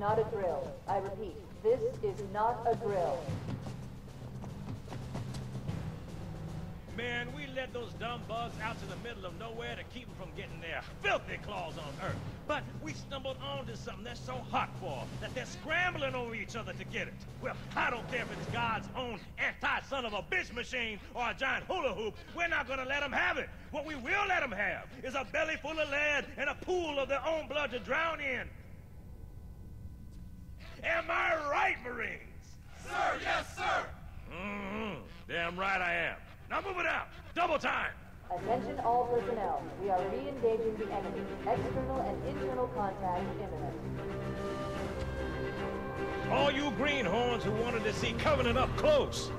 not a drill. I repeat, this is not a drill. Man, we let those dumb bugs out to the middle of nowhere to keep them from getting their filthy claws on Earth. But we stumbled onto something that's so hot for them that they're scrambling over each other to get it. Well, I don't care if it's God's own anti-son-of-a-bitch machine or a giant hula hoop. We're not gonna let them have it. What we will let them have is a belly full of lead and a pool of their own blood to drown in. Am I right, Marines? Sir, yes, sir! Damn right I am. Now move it out! Double time! Attention all personnel. We are re-engaging the enemy. External and internal contact imminent. All you greenhorns who wanted to see Covenant up close,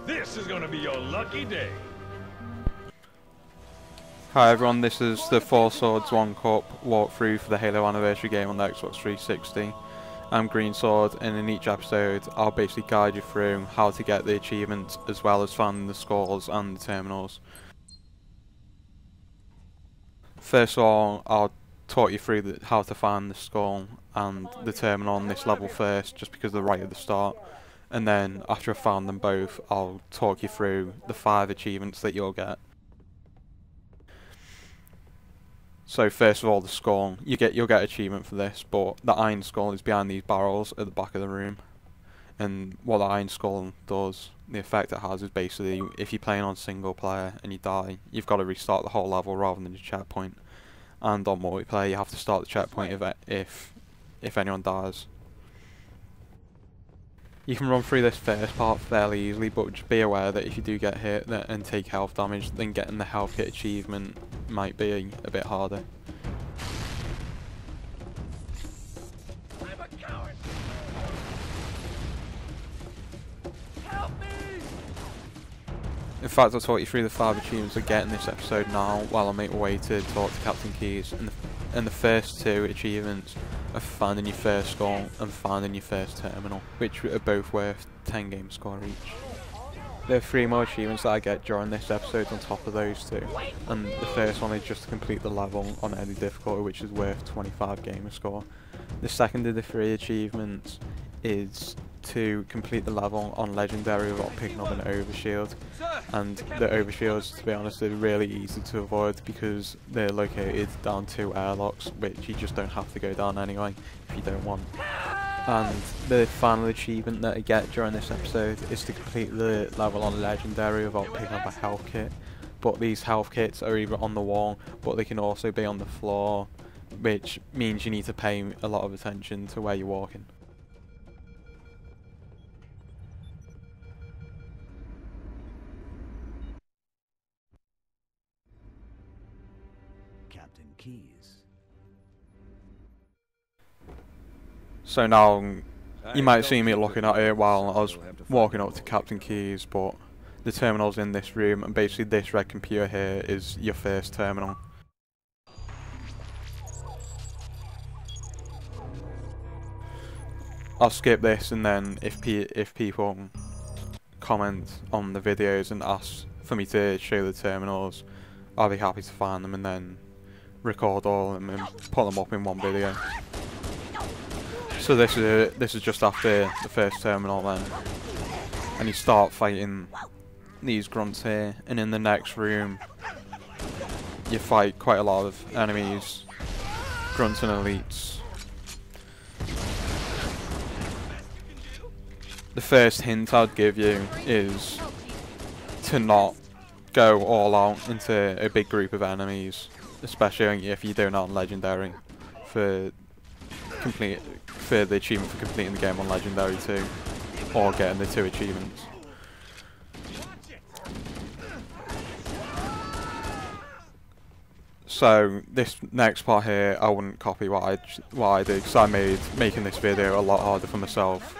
this is gonna be your lucky day. Hi everyone, this is the Four Swords 1 Cup walkthrough for the Halo Anniversary game on the Xbox 360. I'm Green Sword, and in each episode I'll basically guide you through how to get the achievements as well as finding the scores and the terminals. First of all, I'll talk you through how to find the score and the terminal on this level first, just because they're right at the start, and then after I've found them both I'll talk you through the 5 achievements that you'll get. So first of all, the skull. You'll get achievement for this, but the iron skull is behind these barrels at the back of the room. And what the iron skull does, the effect it has is basically if you're playing on single player and you die, you've got to restart the whole level rather than your checkpoint. And on multiplayer, you have to start the checkpoint if anyone dies. You can run through this first part fairly easily, but just be aware that if you do get hit and take health damage, then getting the health kit achievement might be a bit harder. I'm a coward! Help me! In fact, I'll talk you through the 5 achievements I get in this episode now while I make my way to talk to Captain Keyes. And the first 2 achievements are finding your first skull and finding your first terminal, which are both worth 10 game score each. There are 3 more achievements that I get during this episode on top of those 2, and the first one is just to complete the level on any difficulty, which is worth 25 gamer score. The second of the 3 achievements is to complete the level on legendary without picking up an overshield, and the overshields, to be honest, are really easy to avoid because they're located down 2 airlocks, which you just don't have to go down anyway if you don't want. And the final achievement that I get during this episode is to complete the level on legendary without picking up a health kit, but these health kits are either on the wall, but they can also be on the floor, which means you need to pay a lot of attention to where you're walking. Captain Keyes. So now, you might see me looking at it while I was walking up to Captain Keyes, but the terminal's in this room, and basically this red computer here is your first terminal. I'll skip this, and then if people comment on the videos and ask for me to show the terminals, I'll be happy to find them and then record all of them and put them up in one video. So this is just after the first terminal then, and you start fighting these grunts here, and in the next room you fight quite a lot of enemies, grunts and elites. The first hint I'd give you is to not go all out into a big group of enemies, especially if you're doing it on legendary for the achievement for completing the game on legendary 2 or getting the 2 achievements. So this next part here, I wouldn't copy what I do, because I made making this video a lot harder for myself.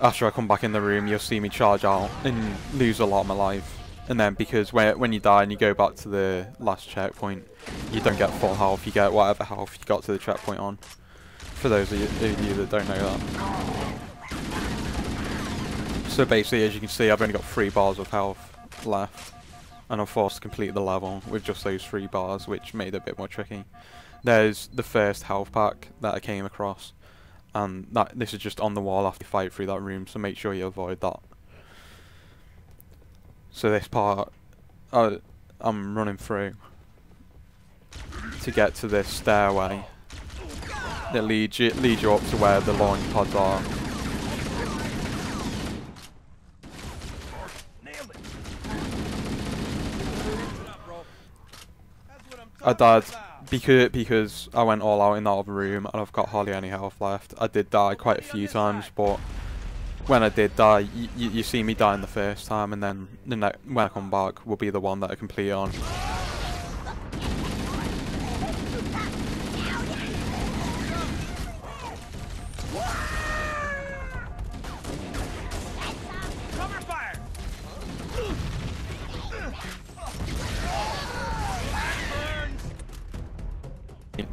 After I come back in the room, you'll see me charge out and lose a lot of my life. And then because when you die and you go back to the last checkpoint, you don't get full health, you get whatever health you got to the checkpoint on. For those of you that don't know that. So basically, as you can see, I've only got 3 bars of health left, and I'm forced to complete the level with just those 3 bars, which made it a bit more tricky. There's the first health pack that I came across, and this is just on the wall after you fight through that room, so make sure you avoid that. So this part, I'm running through to get to this stairway that leads you up to where the launch pods are. I died because I went all out in that other room and I've got hardly any health left. I did die quite a few times, but when I did die, you see me dying the first time, and then when I come back will be the one that I complete on.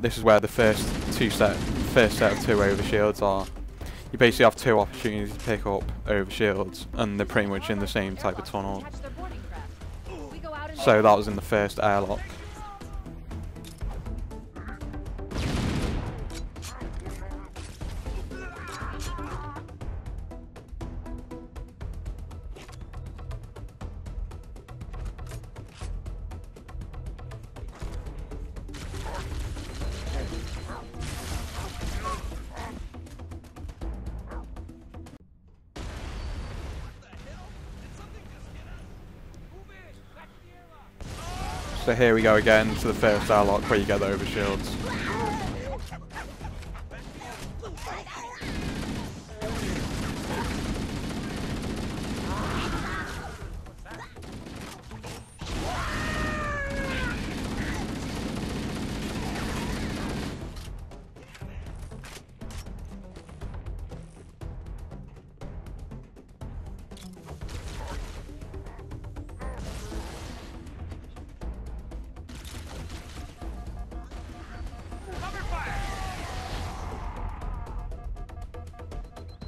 This is where the first set of 2 overshields are. You basically have 2 opportunities to pick up overshields, and they're pretty much in the same type of tunnel. So that was in the first airlock. So here we go again to the first airlock where you get the overshields.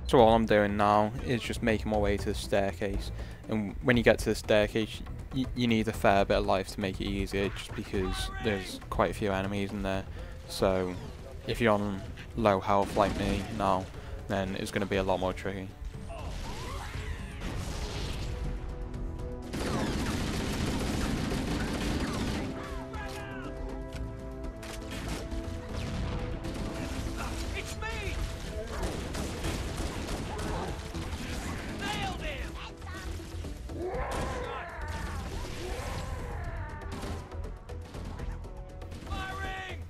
So all I'm doing now is just making my way to the staircase, and when you get to the staircase you need a fair bit of life to make it easier, just because there's quite a few enemies in there. So if you're on low health like me now, then it's going to be a lot more tricky.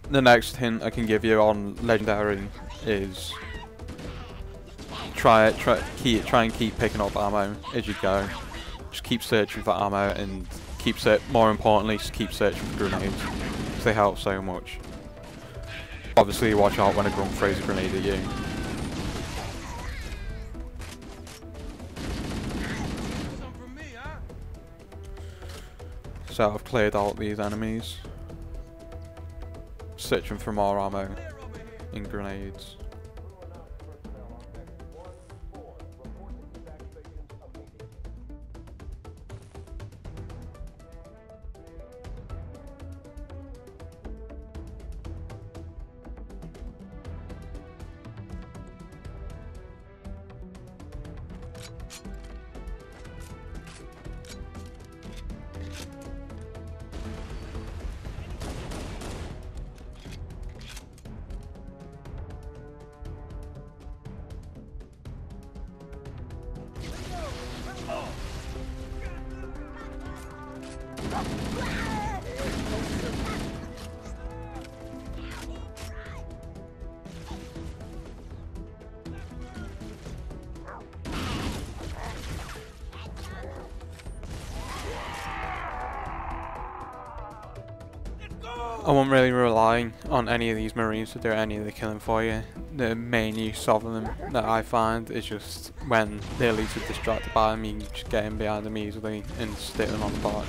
The next hint I can give you on legendary is try and keep picking up ammo as you go. Just keep searching for ammo, and more importantly, just keep searching for grenades, because they help so much. Obviously watch out when a grunt throws a grenade at you. So I've cleared out these enemies. Searching for more ammo and grenades. I won't really rely on any of these marines to do any of the killing for you. The main use of them that I find is just when the elites are distracted by them, you can just get in behind them easily and stick them on the back.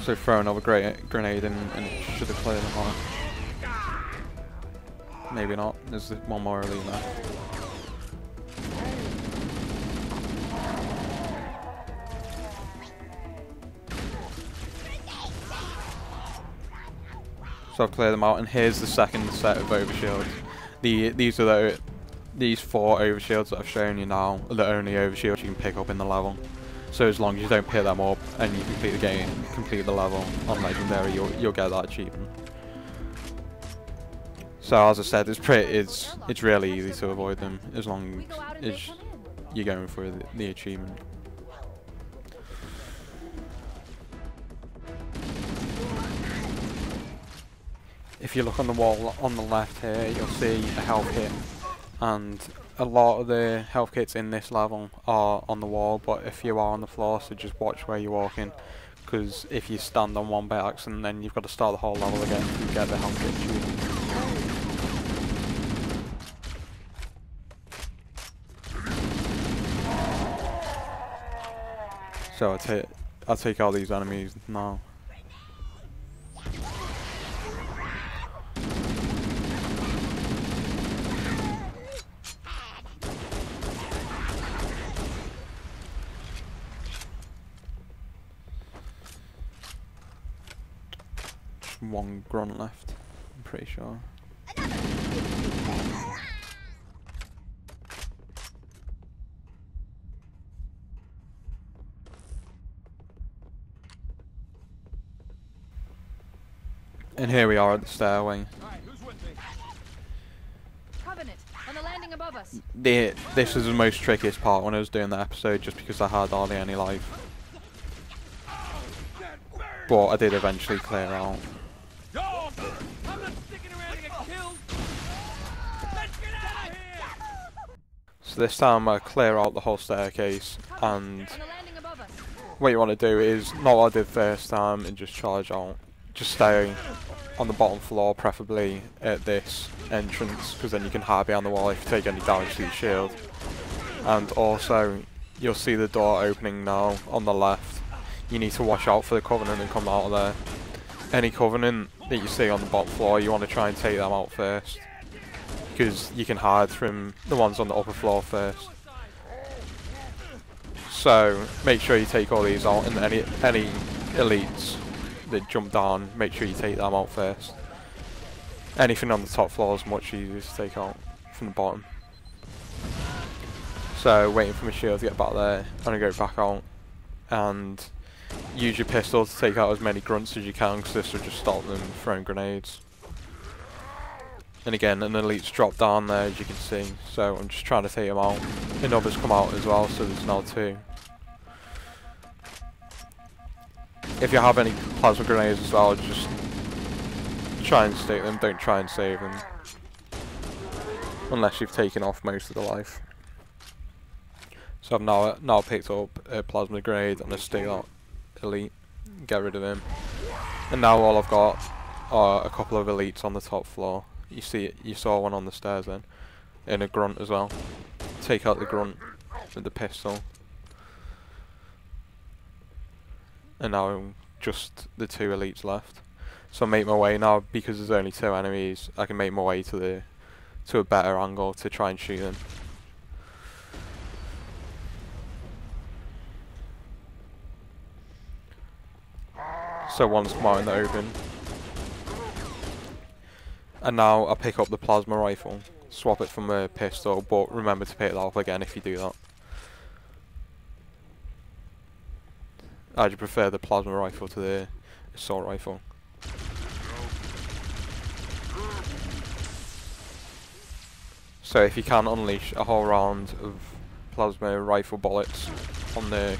So throw another grenade in and it should have cleared them all. Maybe not, there's one more elite left. So I've cleared them out, and here's the second set of overshields. These 4 overshields that I've shown you now are the only overshields you can pick up in the level. So as long as you don't pick them up and you complete the game, complete the level on Legendary, you'll get that achievement. So as I said, it's really easy to avoid them as long as you're going for the achievement. If you look on the wall on the left here, you'll see a health kit, and a lot of the health kits in this level are on the wall, but if you are on the floor, so just watch where you're walking, because if you stand on one by accident, then you've got to start the whole level again to get the health kit achievement. So I'll take out these enemies now. Just one grunt left, I'm pretty sure. And here we are at the stairway. Covenant, on the landing above us. This is the most trickiest part when I was doing the episode, just because I had hardly any life. But I did eventually clear out. I'm not sticking around to get killed. Let's get out of here. So this time I clear out the whole staircase, and On the landing above us. what you want to do is not what I did first time and just charge out. Just stay on the bottom floor, preferably at this entrance, because then you can hide behind the wall if you take any damage to your shield. And also, you'll see the door opening now on the left. You need to watch out for the Covenant and come out of there. Any Covenant that you see on the bottom floor, you want to try and take them out first, because you can hide from the ones on the upper floor first. So make sure you take all these out, and any elites that jump down, make sure you take them out first. Anything on the top floor is much easier to take out from the bottom. So waiting for my shield to get back there, I'm going to go back out and use your pistol to take out as many grunts as you can, because this will just stop them throwing grenades. And again, an elite's dropped down there, as you can see, so I'm just trying to take them out. And others come out as well, so there's now 2. If you have any plasma grenades as well, just try and stick them, don't try and save them. Unless you've taken off most of the life. So I've now picked up a plasma grenade and a stick out elite, get rid of him. And now all I've got are a couple of elites on the top floor. You saw one on the stairs then, and a grunt as well. Take out the grunt with the pistol. And now just the 2 elites left. So I make my way now, because there's only 2 enemies, I can make my way to a better angle to try and shoot them. So one's come out in the open. And now I pick up the plasma rifle, swap it from a pistol, but remember to pick that up again if you do that. I do prefer the plasma rifle to the assault rifle. So if you can unleash a whole round of plasma rifle bullets on the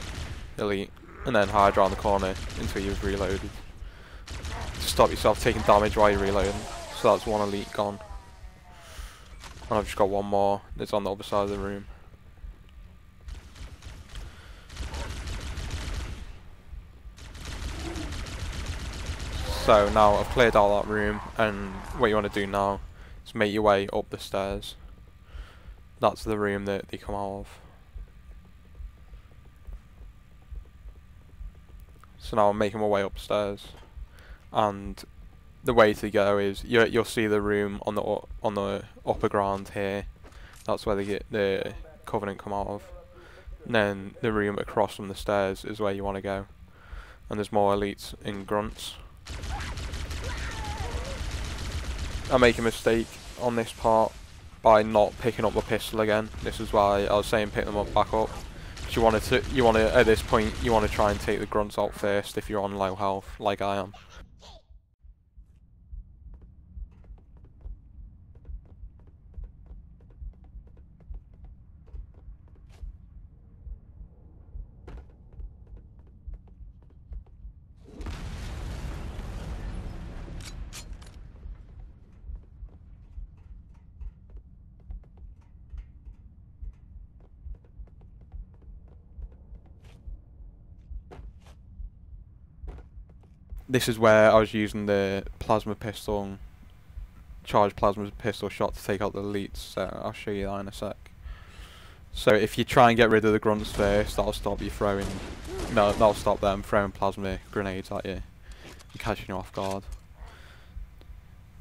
elite, and then hide around the corner until you've reloaded, to stop yourself taking damage while you're reloading. So that's 1 elite gone. And I've just got 1 more that's on the other side of the room. So now I've cleared out that room, and what you want to do now is make your way up the stairs. That's the room that they come out of. So now I'm making my way upstairs, and the way to go is you'll see the room on the upper ground here. That's where the Covenant come out of. And then the room across from the stairs is where you want to go. And there's more elites and grunts. I make a mistake on this part by not picking up the pistol again. This is why I was saying pick them up back up. You want to at this point you want to try and take the grunts out first if you're on low health, like I am. This is where I was using the plasma pistol, charged plasma pistol shot to take out the elites, so I'll show you that in a sec. So if you try and get rid of the grunts first, that'll stop you throwing, no, that'll stop them throwing plasma grenades at you and catching you off guard.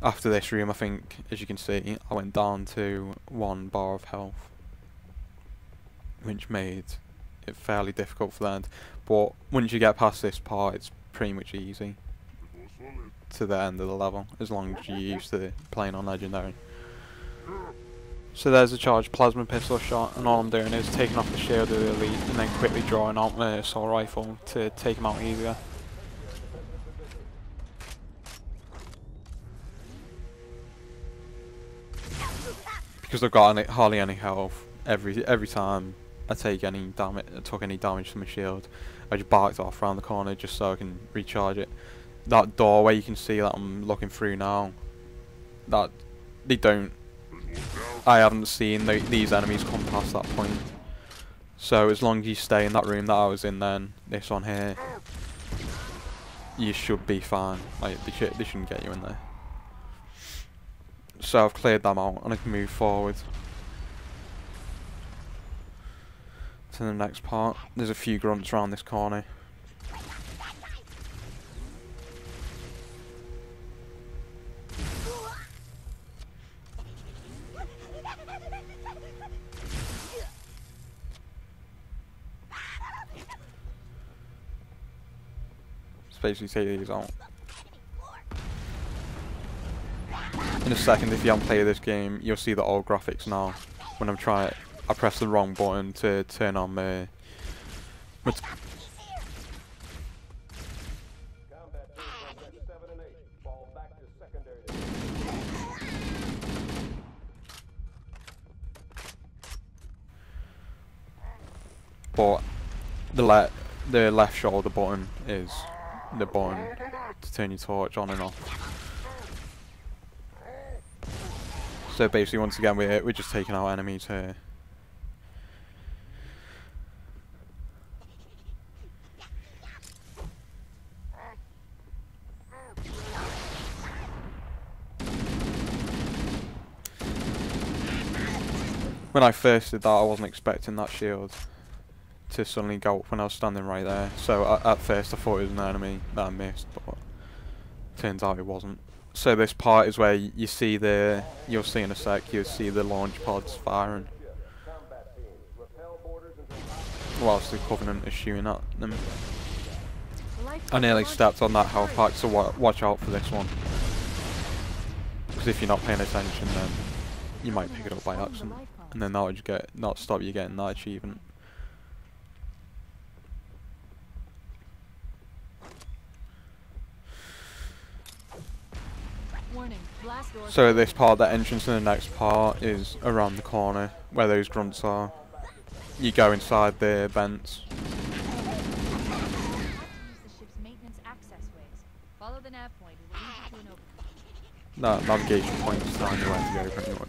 After this room, I think, as you can see, I went down to 1 bar of health, which made it fairly difficult for them. But once you get past this part, it's pretty much easy to the end of the level, as long as you're used to playing on Legendary. So there's a charged plasma pistol shot, and all I'm doing is taking off the shield of the elite and then quickly drawing out my assault rifle to take them out easier. Because I've got hardly any health, every time I took any damage to my shield, I just barked off around the corner just so I can recharge it. That doorway you can see that I'm looking through now, that I haven't seen these enemies come past that point. So as long as you stay in that room that I was in then, this one here, you should be fine. Like, they shouldn't get you in there. So I've cleared them out and I can move forward to the next part. There's a few grunts around this corner. Let's basically take these out. In a second, if you haven't played this game, you'll see the old graphics now. When I'm trying, I press the wrong button to turn on my but the left shoulder button is the button to turn your torch on and off. So basically, once again, we're just taking out enemies here. When I first did that, I wasn't expecting that shield to suddenly go up when I was standing right there. So at first I thought it was an enemy that I missed, but turns out it wasn't. So this part is where you see you'll see in a sec, you'll see the launch pods firing whilst the Covenant is shooting at them. I nearly stepped on that health pack, so watch out for this one. Because if you're not paying attention, then you might pick it up by accident, and then that would not stop you getting that achievement. So this part, the entrance to the next part is around the corner where those grunts are. You go inside the vents. That navigation point is telling you where to go pretty much.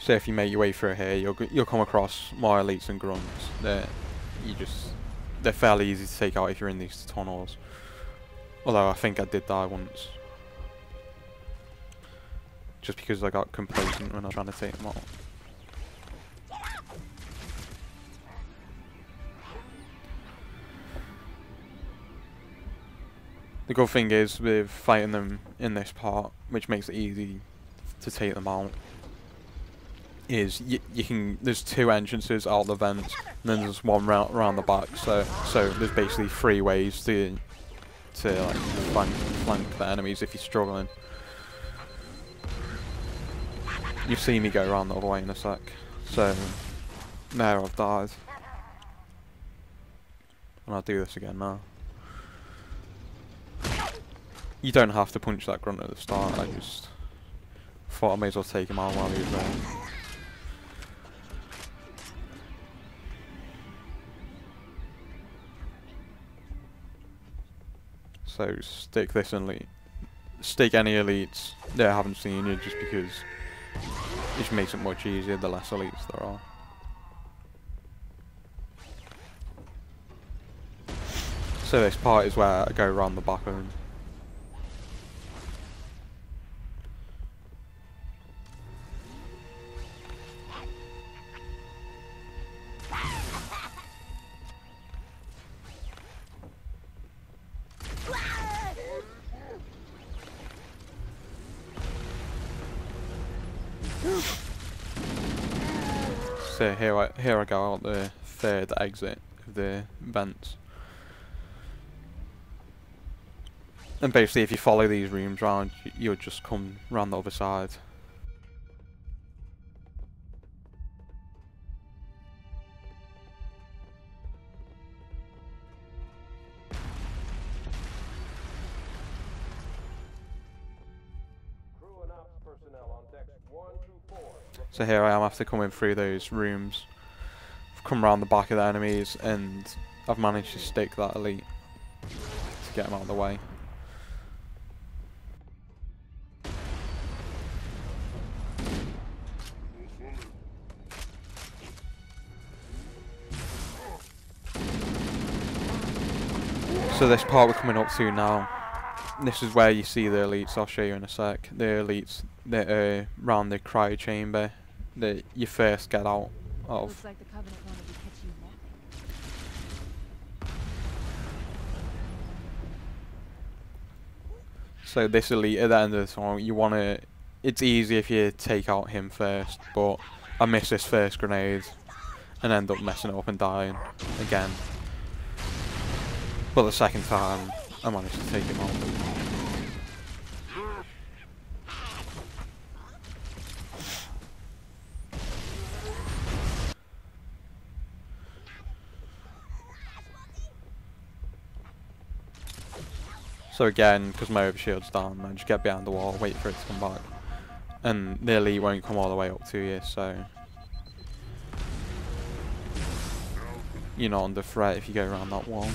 So if you make your way through here, you'll come across more elites and grunts. They're fairly easy to take out if you're in these tunnels. Although I think I did die once, just because I got complacent when I was trying to take them out. The good thing is with fighting them in this part, which makes it easy to take them out, is you can. There's 2 entrances out the vents, and then there's one round the back. So there's basically 3 ways to like flank the enemies if you're struggling. You see me go around the other way in a sec. So there, I've died, and I'll do this again now. You don't have to punch that grunt at the start. I just thought I may as well take him out while he was there. So stick this elite. Stick any elites that I haven't seen you, just because it just makes it much easier the less elites there are. So this part is where I go around the back of him. So here I go out the 3rd exit of the vents. And basically if you follow these rooms round, you'll just come round the other side. So here I am after coming through those rooms. I've come around the back of the enemies and I've managed to stick that elite to get him out of the way. So this part we're coming up to now, this is where you see the elites. I'll show you in a sec. The elites that are round the cryo chamber that you first get out of. Looks like the Covenant wanted to catch you napping. So this elite at the end of the song, you want to. It's easy if you take out him first, but I missed this first grenade and end up messing it up and dying again. But the second time, I managed to take him out. So again, because my overshield's down, I just get behind the wall, wait for it to come back. And the elite won't come all the way up to you, so you're not under threat if you go around that wall.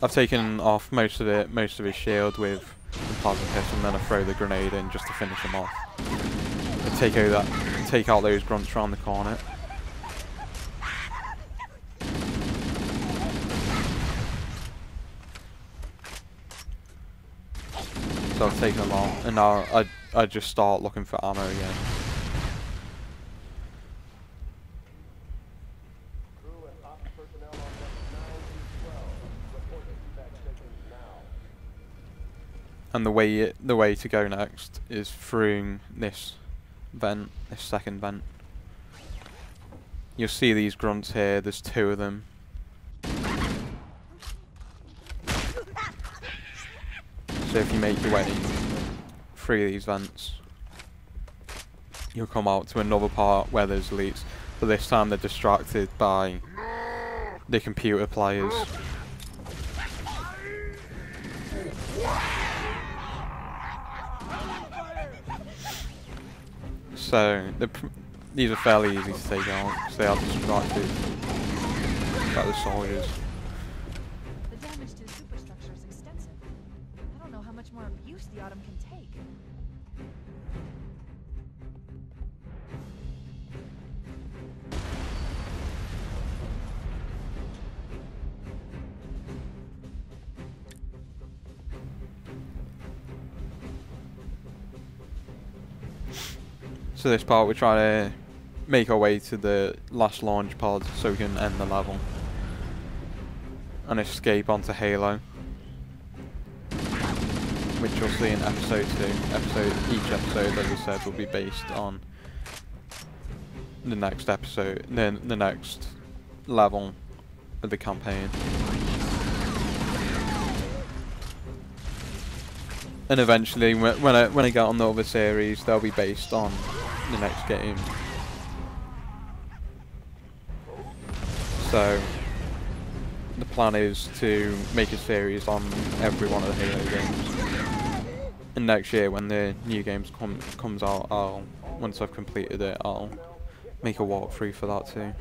I've taken off most of his shield with the plasma pistol, and then I throw the grenade in just to finish him off. I take out those grunts around the corner. So I've taken them out, and now I just start looking for ammo again. And the way to go next is through this vent, this second vent. You'll see these grunts here, there's 2 of them. So if you make your way through these vents, you'll come out to another part where there's elites, but this time they're distracted by the computer players. So these are fairly easy to take out because they are distracted by the soldiers. The damage to the superstructure is extensive. I don't know how much more abuse the Autumn can take. So this part we're trying to make our way to the last launch pod so we can end the level and escape onto Halo, which you'll see in episode 2. Each episode, as I said, will be based on the next episode, the next level of the campaign. And eventually, when I get on the other series, they'll be based on the next game. So the plan is to make a series on every one of the Halo games. And next year, when the new games comes out, once I've completed it, I'll make a walkthrough for that too.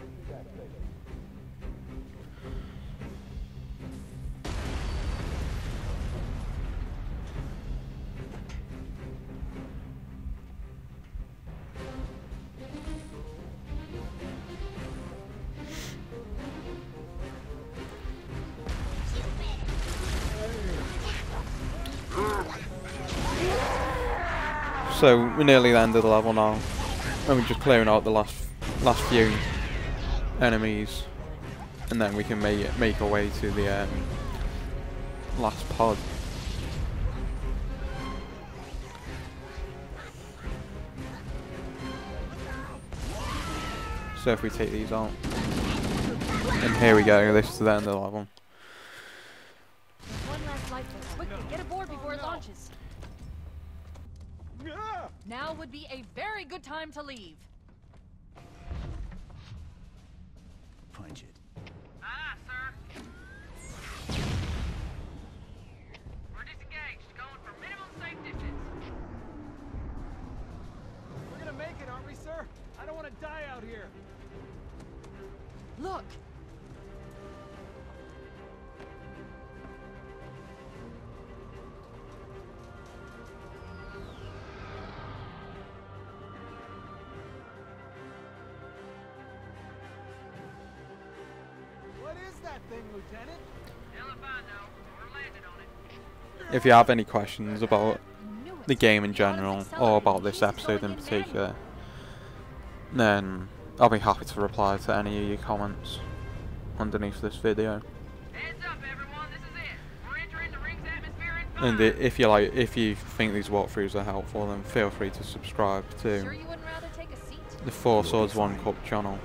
So we're nearly at the end of the level now, and we're just clearing out the last few enemies, and then we can make our way to the last pod. So if we take these out, and here we go, this is the end of the level. One last light bulb. Quickly, get aboard before it launches. Now would be a very good time to leave. Punch it. Aye, sir. We're disengaged, going for minimum safe distance. We're gonna make it, aren't we, sir? I don't want to die out here. Look! What is that thing, Lieutenant? Hell if I know. We're landing on it. If you have any questions about the game in general, or about this episode in particular, then I'll be happy to reply to any of your comments underneath this video. Heads up, everyone. This is it. We're entering the ring's atmosphere in 5. And if you think these walkthroughs are helpful, then feel free to subscribe to Sure you wouldn't rather take a seat? the 4 Swords 1 Cup channel,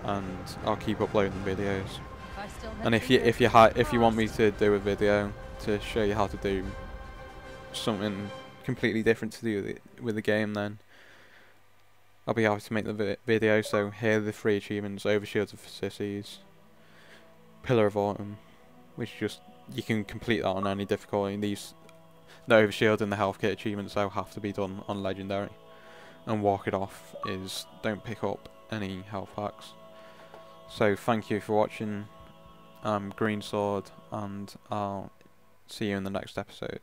and I'll keep uploading videos. I still have And if you want me to do a video to show you how to do something completely different to do with the game, then I'll be happy to make the video. So here are the 3 achievements: Overshields for Sissies, Pillar of Autumn, which just you can complete that on any difficulty. The Overshield and the health kit achievements though have to be done on legendary, and Walk It Off is don't pick up any health packs. So thank you for watching. I'm Green Sword, and I'll see you in the next episode.